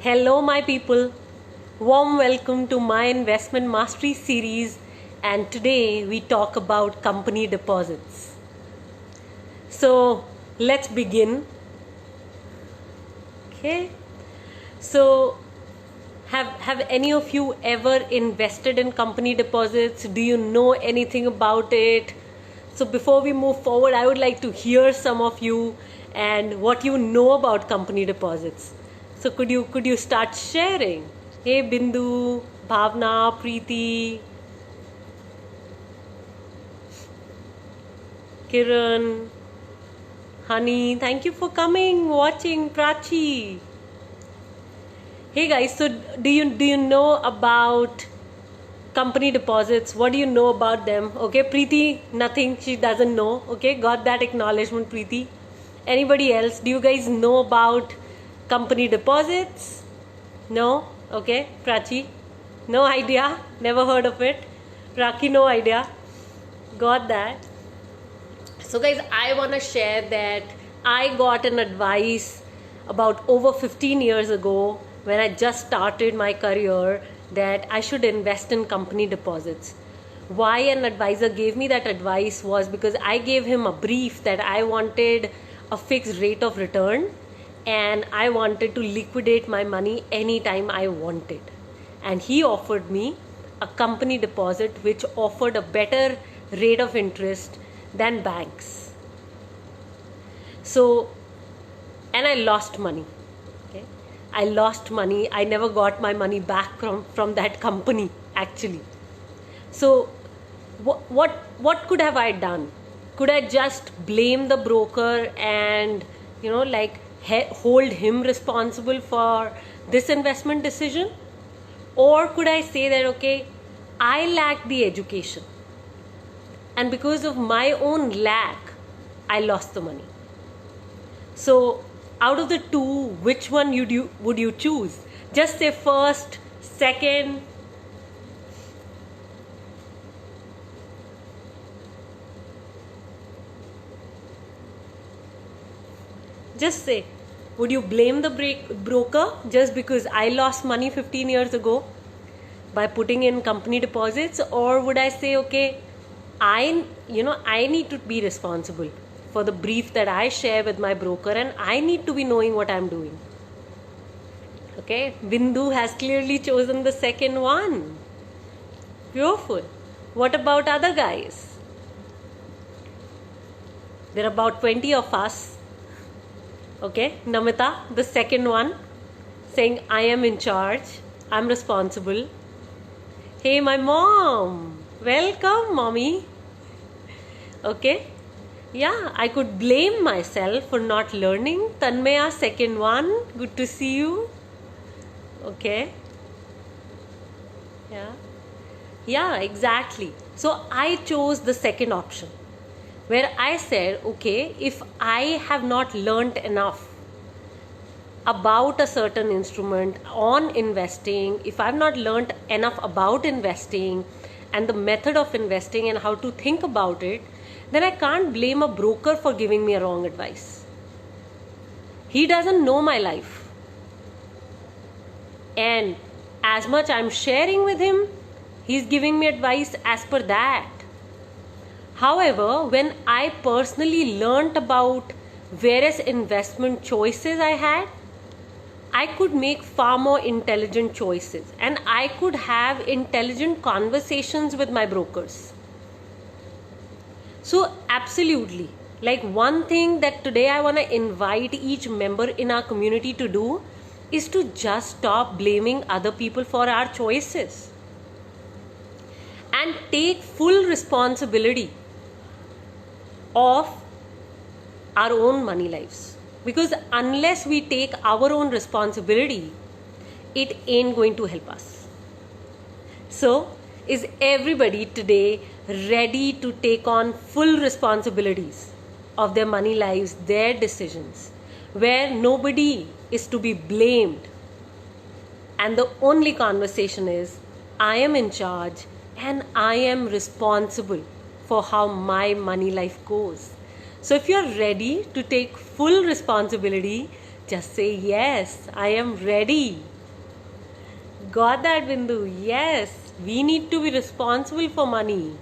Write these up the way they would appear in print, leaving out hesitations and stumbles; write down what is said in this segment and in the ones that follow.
Hello, my people. Warm welcome to my Investment Mastery series, and today we talk about company deposits. So, let's begin. Okay. So, have any of you ever invested in company deposits? Do you know anything about it? So, before we move forward, I would like to hear some of you and what you know about company deposits. So could you start sharing? Hey Bindu, Bhavna, Preeti, Kiran, Honey, thank you for coming, watching, Prachi. Hey guys, so do you know about company deposits? What do you know about them? Okay, Preeti, nothing, she doesn't know. Okay, got that acknowledgement, Preeti. Anybody else? Do you guys know about company deposits? No? Okay. Prachi? No idea? Never heard of it? Raki, no idea? Got that. So guys, I want to share that I got an advice about over 15 years ago when I just started my career that I should invest in company deposits. Why an advisor gave me that advice was because I gave him a brief that I wanted a fixed rate of return and I wanted to liquidate my money anytime I wanted. And he offered me a company deposit which offered a better rate of interest than banks. So, and I lost money. Okay? I lost money. I never got my money back from that company actually. So, what could have I done? Could I just blame the broker and hold him responsible for this investment decision? Or could I say that, okay, I lack the education and because of my own lack, I lost the money. So out of the two, which one would you choose? Just say first, second. Just say, would you blame the broker just because I lost money 15 years ago by putting in company deposits? Or would I say, okay, I need to be responsible for the brief that I share with my broker and I need to be knowing what I'm doing. Okay, Bindu has clearly chosen the second one. Beautiful. What about other guys? There are about 20 of us. Okay, Namita, the second one, saying I am in charge, I'm responsible. Hey, my mom, welcome, mommy. Okay, yeah, I could blame myself for not learning. Tanmaya, second one, good to see you. Okay, yeah, exactly. So I chose the second option, where I said, okay, if I have not learned enough about a certain instrument on investing, if I've not learned enough about investing and the method of investing and how to think about it, then I can't blame a broker for giving me a wrong advice. He doesn't know my life. And as much I'm sharing with him, he's giving me advice as per that. However, when I personally learnt about various investment choices I had, I could make far more intelligent choices and I could have intelligent conversations with my brokers. So absolutely, like one thing that today I want to invite each member in our community to do is to just stop blaming other people for our choices and take full responsibility of our own money lives. Because unless we take our own responsibility, it ain't going to help us. So, is everybody today ready to take on full responsibilities of their money lives, their decisions, where nobody is to be blamed? And the only conversation is, I am in charge and I am responsible for how my money life goes. So if you're ready to take full responsibility, just say yes, I am ready. Got that, Bindu? Yes, we need to be responsible for money.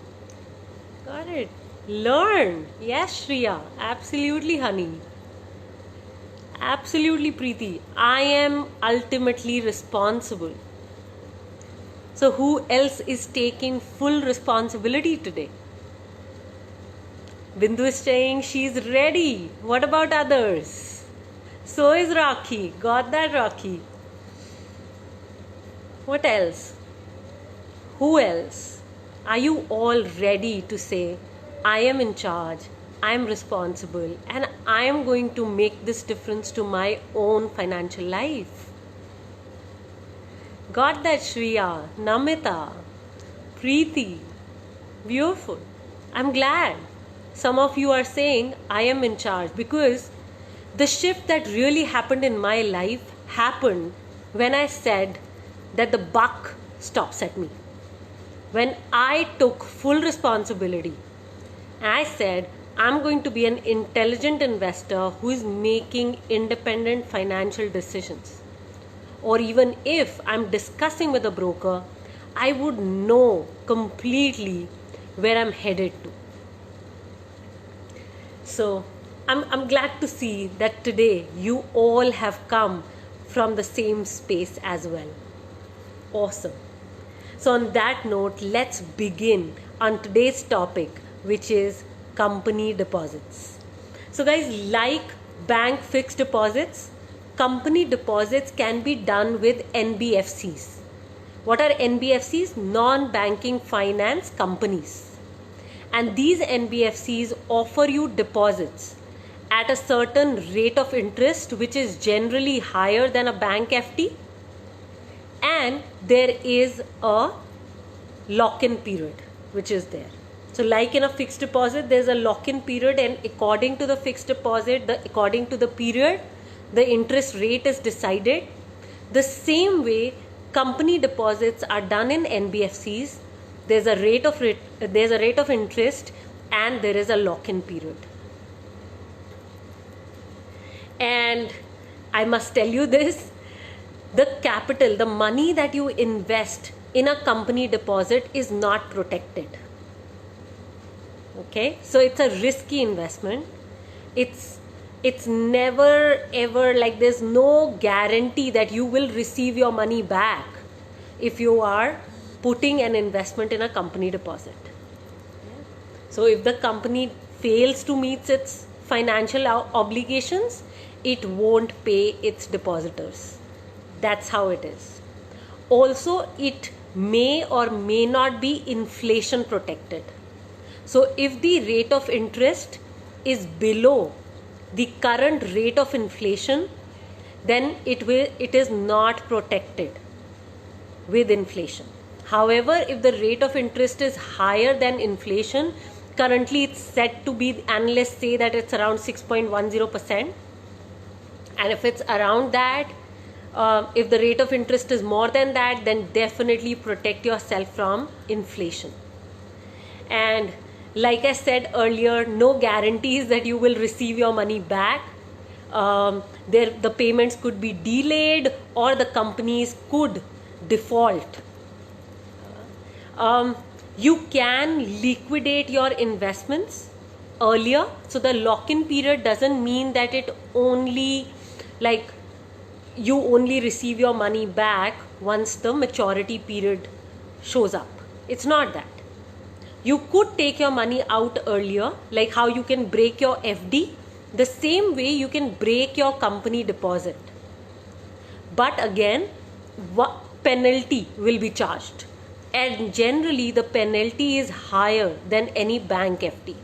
Got it. Learn. Yes, Shriya. Absolutely, honey. Absolutely, Preeti. I am ultimately responsible. So, who else is taking full responsibility today? Bindu is saying she's ready. What about others? So is Rakhi. Got that, Rakhi? What else? Who else? Are you all ready to say, I am in charge, I am responsible, and I am going to make this difference to my own financial life? Got that, Shriya, Namita, Preeti. Beautiful. I'm glad some of you are saying, I am in charge, because the shift that really happened in my life happened when I said that the buck stops at me. When I took full responsibility, I said, I'm going to be an intelligent investor who is making independent financial decisions. Or even if I'm discussing with a broker, I would know completely where I'm headed to. So I'm glad to see that today you all have come from the same space as well. Awesome. So on that note, let's begin on today's topic, which is company deposits. So guys, like bank fixed deposits, company deposits can be done with NBFCs. What are NBFCs? Non-banking finance companies. And these NBFCs offer you deposits at a certain rate of interest, which is generally higher than a bank FD. And there is a lock-in period which is there. So like in a fixed deposit, there's a lock-in period, and according to the fixed deposit, according to the period, the interest rate is decided. The same way company deposits are done in NBFCs. There's a rate of interest, and there is a lock-in period. And I must tell you this, the capital, the money that you invest in a company deposit is not protected. Okay, so it's a risky investment. It's never ever, like, there's no guarantee that you will receive your money back if you are putting an investment in a company deposit. So if the company fails to meet its financial obligations, it won't pay its depositors. That's how it is. Also, it may or may not be inflation protected. So if the rate of interest is below the current rate of inflation, then it is not protected with inflation. However, if the rate of interest is higher than inflation, currently it's said to be, analysts say that it's around 6.10%. And if it's around that, if the rate of interest is more than that, then definitely protect yourself from inflation. And like I said earlier, no guarantees that you will receive your money back. The payments could be delayed, or the companies could default. You can liquidate your investments earlier. So the lock-in period doesn't mean that it only, like, you only receive your money back once the maturity period shows up. It's not that. You could take your money out earlier, like how you can break your FD. The same way you can break your company deposit. But again, penalty will be charged. And generally the penalty is higher than any bank FD.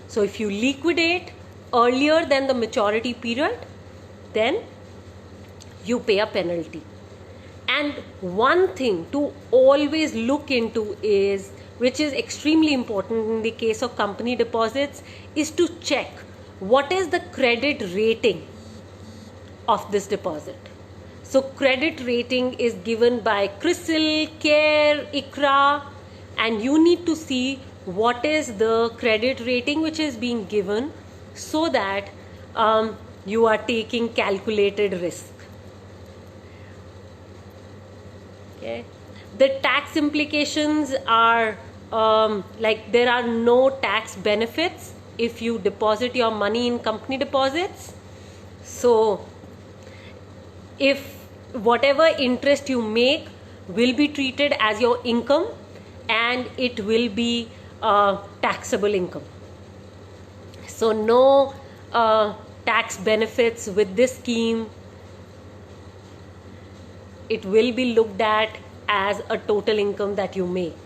So if you liquidate earlier than the maturity period, then you pay a penalty. And one thing to always look into is, which is extremely important in the case of company deposits, is to check what is the credit rating of this deposit. So credit rating is given by CRISIL, CARE, ICRA, and you need to see what is the credit rating which is being given, so that you are taking calculated risk. Okay. The tax implications are like there are no tax benefits if you deposit your money in company deposits. So if whatever interest you make will be treated as your income, and it will be taxable income. So no tax benefits with this scheme. It will be looked at as a total income that you make.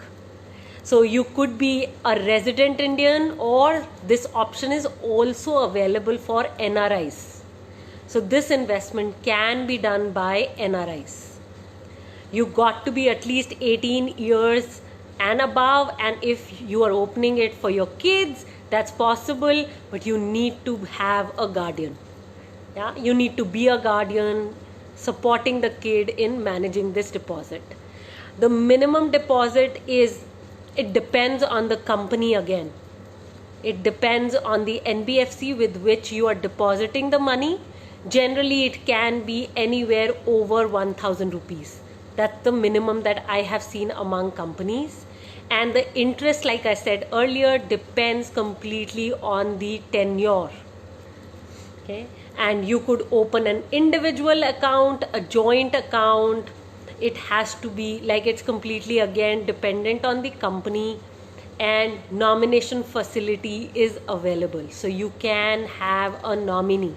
So you could be a resident Indian, or this option is also available for NRIs. So this investment can be done by NRIs. You got to be at least 18 years and above, and if you are opening it for your kids, that's possible, but you need to have a guardian. Yeah, you need to be a guardian supporting the kid in managing this deposit. The minimum deposit is, it depends on the company again. It depends on the NBFC with which you are depositing the money. Generally, it can be anywhere over 1,000 rupees. That's the minimum that I have seen among companies. And the interest, like I said earlier, depends completely on the tenure. Okay. And you could open an individual account, a joint account. It has to be like, it's completely again dependent on the company, and nomination facility is available. So you can have a nominee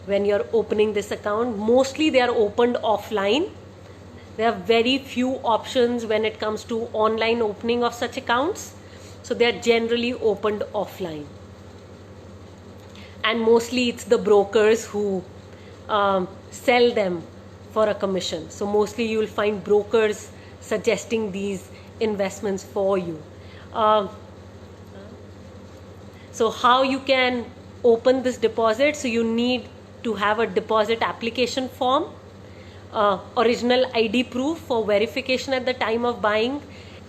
when you're opening this account. Mostly they are opened offline. There are very few options when it comes to online opening of such accounts. So they are generally opened offline. And mostly it's the brokers who sell them for a commission. So mostly you will find brokers suggesting these investments for you. So how you can open this deposit? So you need to have a deposit application form, original ID proof for verification at the time of buying,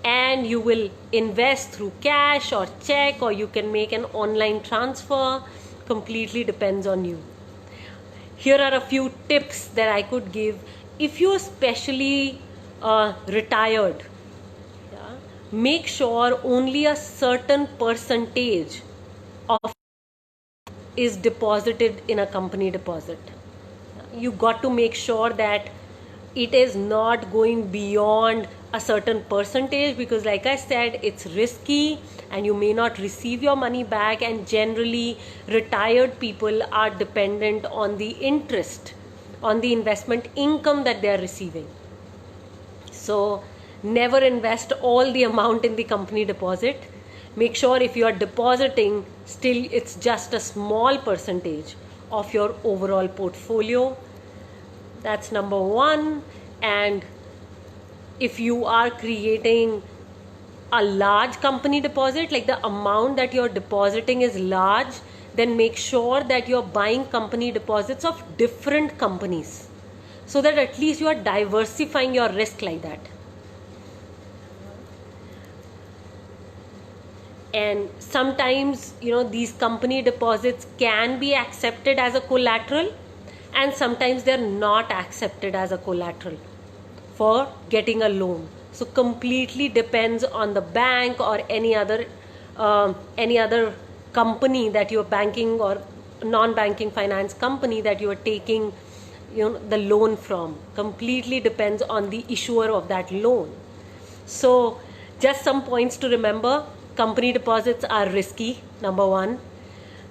and you will invest through cash or check, or you can make an online transfer. Completely depends on you. Here are a few tips that I could give. If you are especially retired, yeah, make sure only a certain percentage of is deposited in a company deposit. You got to make sure that it is not going beyond a certain percentage, because like I said, it's risky and you may not receive your money back, and generally retired people are dependent on the interest, on the investment income that they are receiving. So never invest all the amount in the company deposit. Make sure if you are depositing, still it's just a small percentage of your overall portfolio. That's number one. And if you are creating a large company deposit, like the amount that you're depositing is large, then make sure that you're buying company deposits of different companies, so that at least you are diversifying your risk like that. And sometimes, these company deposits can be accepted as a collateral, and sometimes they're not accepted as a collateral for getting a loan. So completely depends on the bank or any other company that you're banking, or non-banking finance company that you are taking the loan from. Completely depends on the issuer of that loan. So just some points to remember. Company deposits are risky, number one.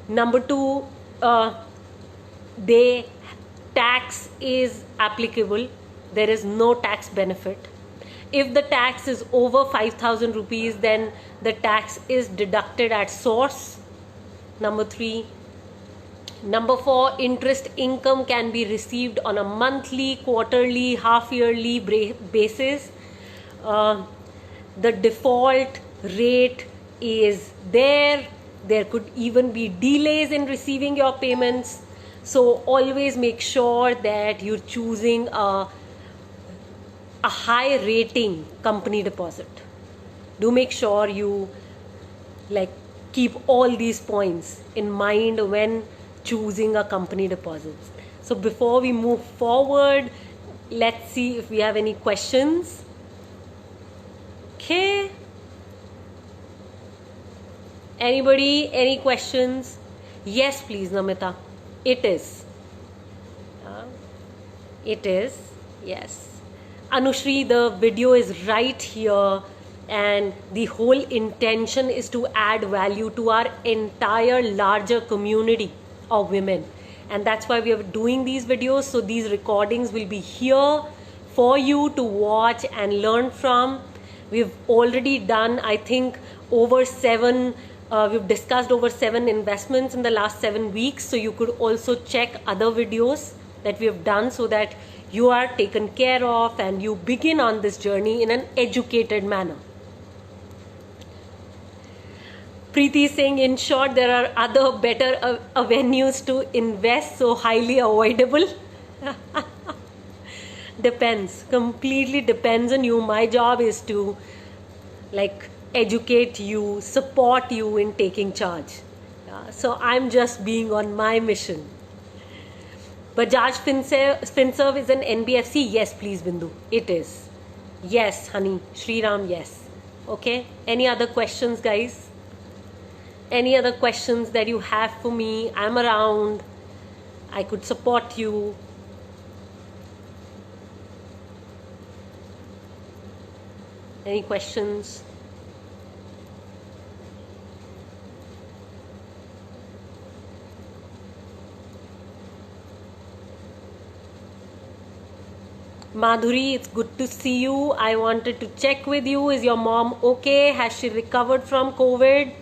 Number two, tax is applicable. There is no tax benefit. If the tax is over 5,000 rupees, then the tax is deducted at source. Number three. Number four, interest income can be received on a monthly, quarterly, half-yearly basis. The default rate is there. There could even be delays in receiving your payments. So always make sure that you're choosing a high rating company deposit. Do make sure you keep all these points in mind when choosing a company deposit. So before we move forward, Let's see if we have any questions. Okay. Anybody? Any questions? Yes, please, Namita. It is. It is. Yes. Anushri, the video is right here, and the whole intention is to add value to our entire larger community of women. And that's why we are doing these videos. So these recordings will be here for you to watch and learn from. We've already done, I think, we've discussed over 7 investments in the last 7 weeks. So you could also check other videos that we have done so that you are taken care of and you begin on this journey in an educated manner. Preeti is saying, in short, there are other better avenues to invest, so highly avoidable. Depends, completely depends on you. My job is to educate you, support you in taking charge. So I'm just being on my mission. Bajaj Finserv is an NBFC. Yes, please, Bindu. It is. Yes, honey. Shriram, yes. Okay. Any other questions, guys? Any other questions that you have for me? I'm around. I could support you. Any questions? Madhuri, it's good to see you. I wanted to check with you. Is your mom okay? Has she recovered from COVID?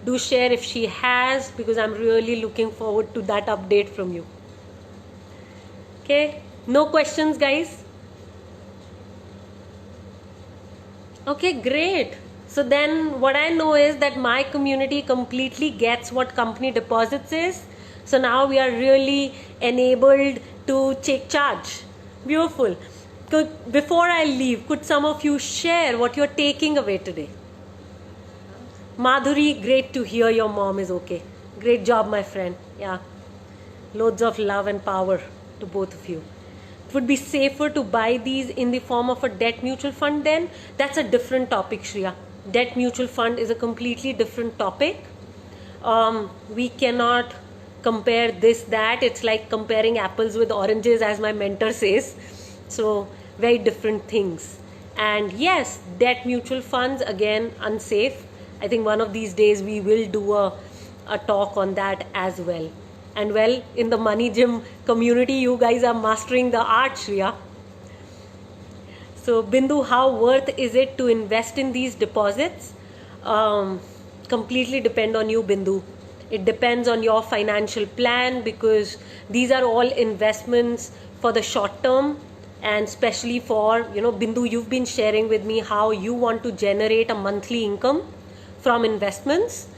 Do share if she has, because I'm really looking forward to that update from you. Okay, no questions, guys? Okay, great. So then what I know is that my community completely gets what company deposits is. So now we are really enabled to take charge. Beautiful. Before I leave, could some of you share what you're taking away today? Madhuri, great to hear your mom is okay. Great job, my friend. Yeah. Loads of love and power to both of you. It would be safer to buy these in the form of a debt mutual fund then? That's a different topic, Shreya. Debt mutual fund is a completely different topic. We cannot compare this, that. It's like comparing apples with oranges, as my mentor says. So, very different things. And yes, debt mutual funds, again, unsafe. I think one of these days we will do a talk on that as well. And well, in the Money Gym community, you guys are mastering the art, Shreya. So, Bindu, how worth is it to invest in these deposits? Completely depend on you, Bindu. It depends on your financial plan, because these are all investments for the short term, and especially for, Bindu, you've been sharing with me how you want to generate a monthly income from investments.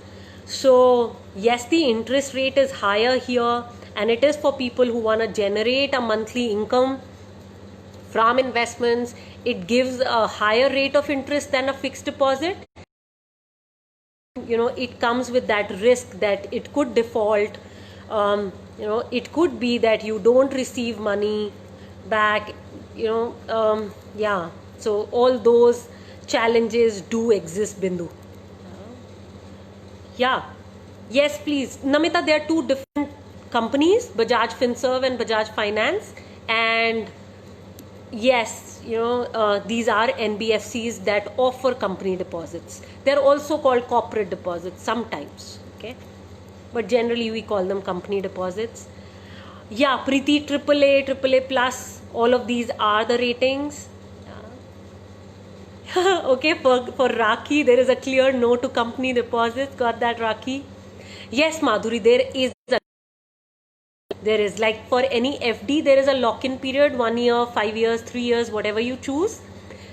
So yes, the interest rate is higher here, and it is for people who want to generate a monthly income from investments. It gives a higher rate of interest than a fixed deposit. It comes with that risk that it could default. It could be that you don't receive money back. Yeah. So all those challenges do exist, Bindu. Yeah. Yes, please. Namita, there are two different companies, Bajaj Finserv and Bajaj Finance. And yes, these are NBFCs that offer company deposits. They're also called corporate deposits sometimes. Okay. But generally we call them company deposits. Yeah, Preeti, AAA, AAA plus, all of these are the ratings. Okay, for Rakhi, there is a clear no to company deposits. Got that, Rakhi? Yes, Madhuri, there is like for any FD, there is a lock-in period, 1 year, 5 years, 3 years, whatever you choose.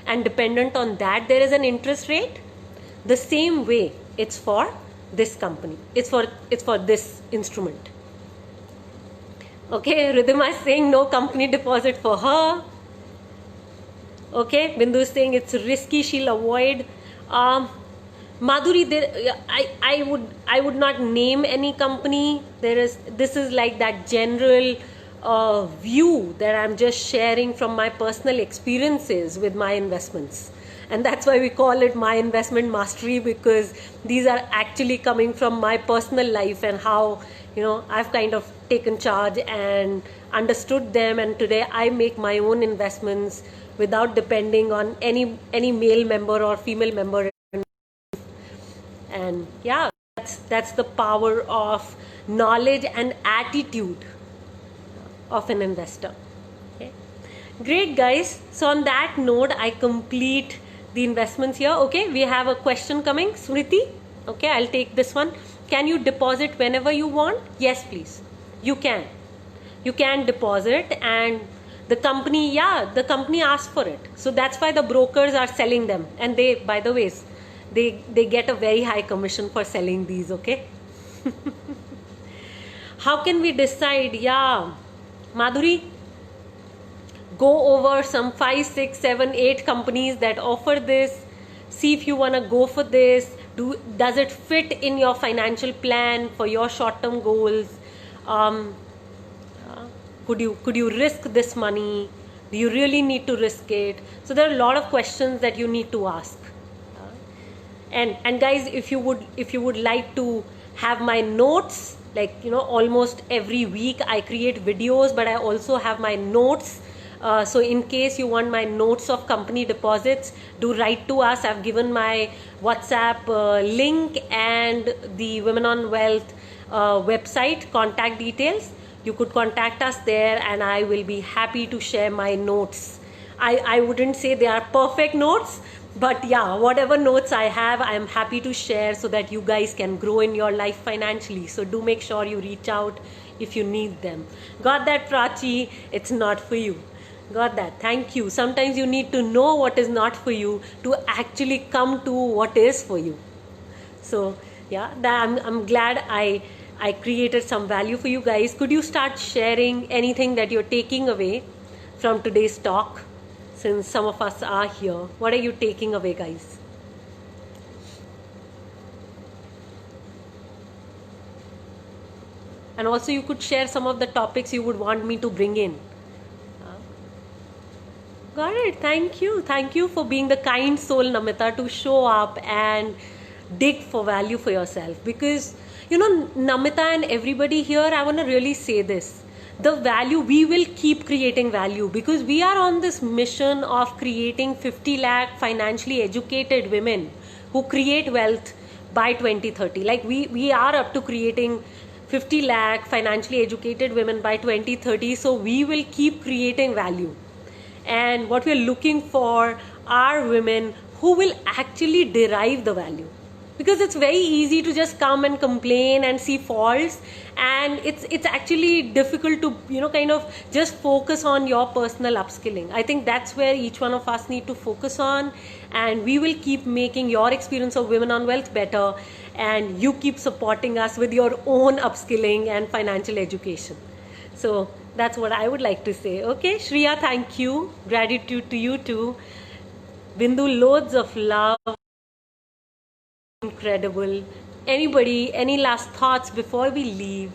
And dependent on that, there is an interest rate. The same way, it's for this company. It's for this instrument. Okay, Ridhima is saying no company deposit for her. Okay, Bindu is saying it's risky, she'll avoid. Madhuri, I would not name any company. This is like that general a view that I'm just sharing from my personal experiences with my investments. And that's why we call it My Investment Mastery, because these are actually coming from my personal life and how, I've kind of taken charge and understood them. And today I make my own investments without depending on any male member or female member. And yeah, that's the power of knowledge and attitude of an investor. Okay, great guys. So on that note, I complete the investments here. Okay, we have a question coming, Smriti. Okay, I'll take this one. Can you deposit whenever you want? Yes, please. You can deposit, and the company asks for it. So that's why the brokers are selling them, and they, by the way, they get a very high commission for selling these. Okay. How can we decide? Yeah, Madhuri, go over some 5, 6, 7, 8 companies that offer this. See if you want to go for this. Does it fit in your financial plan for your short-term goals? Could you risk this money? Do you really need to risk it? So there are a lot of questions that you need to ask. And guys, if you would like to have my notes, like almost every week I create videos, but I also have my notes. So in case you want my notes of company deposits, do write to us. I've given my WhatsApp link and the Women on Wealth website contact details. You could contact us there, and I will be happy to share my notes. I wouldn't say they are perfect notes, but yeah, whatever notes I have, I'm happy to share so that you guys can grow in your life financially. So do make sure you reach out if you need them. Got that, Prachi? It's not for you. Got that. Thank you. Sometimes you need to know what is not for you to actually come to what is for you. So yeah, I'm glad I created some value for you guys. Could you start sharing anything that you're taking away from today's talk, since some of us are here? What are you taking away, guys? And also you could share some of the topics you would want me to bring in. Got it. Thank you. Thank you for being the kind soul, Namita, to show up and dig for value for yourself. Because, Namita and everybody here, I want to really say this. The value, we will keep creating value, because we are on this mission of creating 50 lakh financially educated women who create wealth by 2030. Like we are up to creating 50 lakh financially educated women by 2030. So we will keep creating value. And what we're looking for are women who will actually derive the value. Because it's very easy to just come and complain and see faults, and it's actually difficult to kind of just focus on your personal upskilling. I think that's where each one of us need to focus on, and we will keep making your experience of Women on Wealth better, and you keep supporting us with your own upskilling and financial education. So that's what I would like to say. Okay, Shreya, thank you. Gratitude to you too. Bindu, loads of love. Incredible. Anybody, any last thoughts before we leave?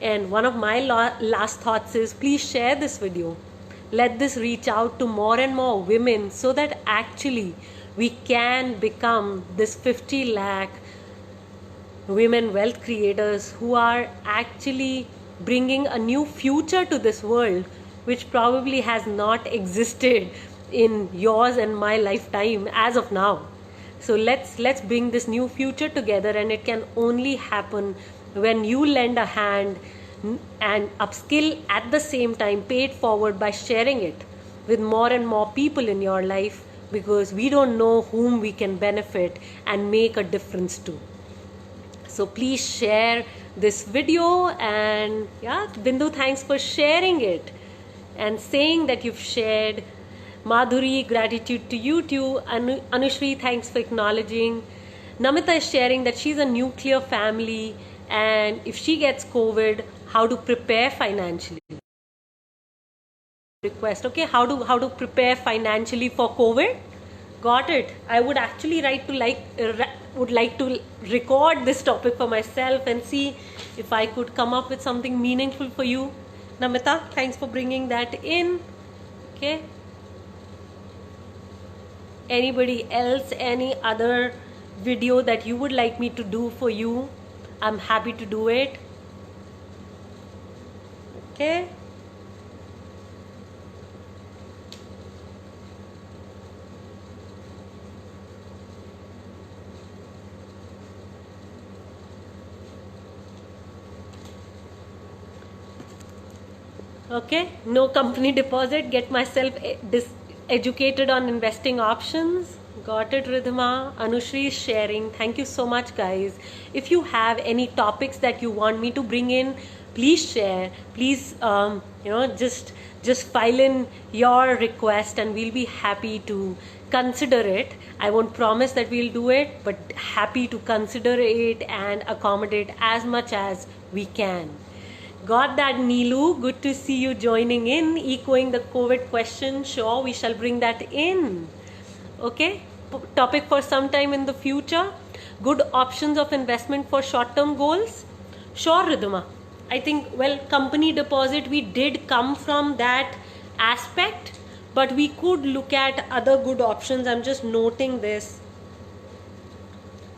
And one of my last thoughts is, please share this video. Let this reach out to more and more women so that actually we can become this 50 lakh women wealth creators who are actually bringing a new future to this world, which probably has not existed in yours and my lifetime as of now. So let's bring this new future together, and it can only happen when you lend a hand and upskill at the same time, pay it forward by sharing it with more and more people in your life, because we don't know whom we can benefit and make a difference to. So please share this video, and yeah, Bindu, thanks for sharing it and saying that you've shared. Madhuri, gratitude to you too. Anushri, thanks for acknowledging. Namita is sharing that she's a nuclear family, and if she gets COVID, how to prepare financially. Request, okay, how to prepare financially for COVID. Got it. I would actually would like to record this topic for myself and see if I could come up with something meaningful for you. Namita, thanks for bringing that in. Okay. Anybody else, any other video that you would like me to do for you? I'm happy to do it. Okay. Okay, no company deposit, get myself educated on investing options. Got it, Ridhima. Anushri is sharing. Thank you so much, guys. If you have any topics that you want me to bring in, please share. Please, just file in your request, and we'll be happy to consider it. I won't promise that we'll do it, but happy to consider it and accommodate as much as we can. Got that, Neelu. Good to see you joining in, echoing the COVID question. Sure, we shall bring that in. Okay, topic for some time in the future. Good options of investment for short-term goals. Sure, Ridhima. I think, well, company deposit, we did come from that aspect, but we could look at other good options. I'm just noting this.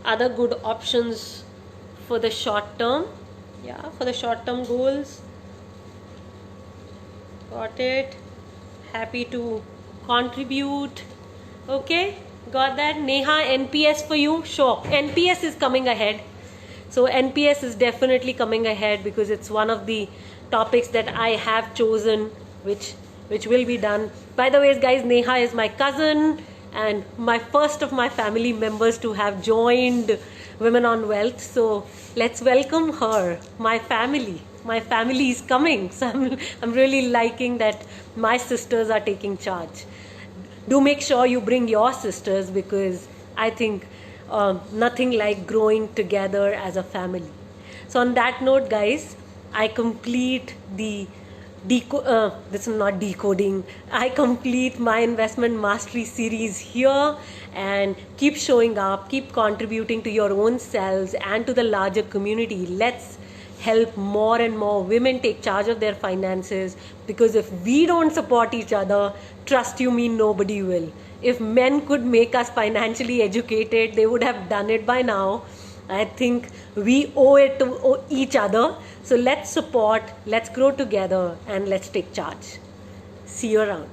Other good options for the short term. Yeah, for the short term goals. Got it. Happy to contribute. Okay, got that. Neha, NPS for you? Sure. NPS is coming ahead. So NPS is definitely coming ahead because it's one of the topics that I have chosen, which will be done. By the way, guys, Neha is my cousin and my first of my family members to have joined Women on Wealth. So let's welcome her, my family. My family is coming. So I'm really liking that my sisters are taking charge. Do make sure you bring your sisters because I think nothing like growing together as a family. So on that note, guys, I complete the this is not decoding. I complete my investment mastery series here, and keep showing up, keep contributing to your own selves and to the larger community. Let's help more and more women take charge of their finances, because if we don't support each other, trust you me, nobody will. If men could make us financially educated, they would have done it by now. I think we owe it to each other. So let's support, let's grow together, and let's take charge. See you around.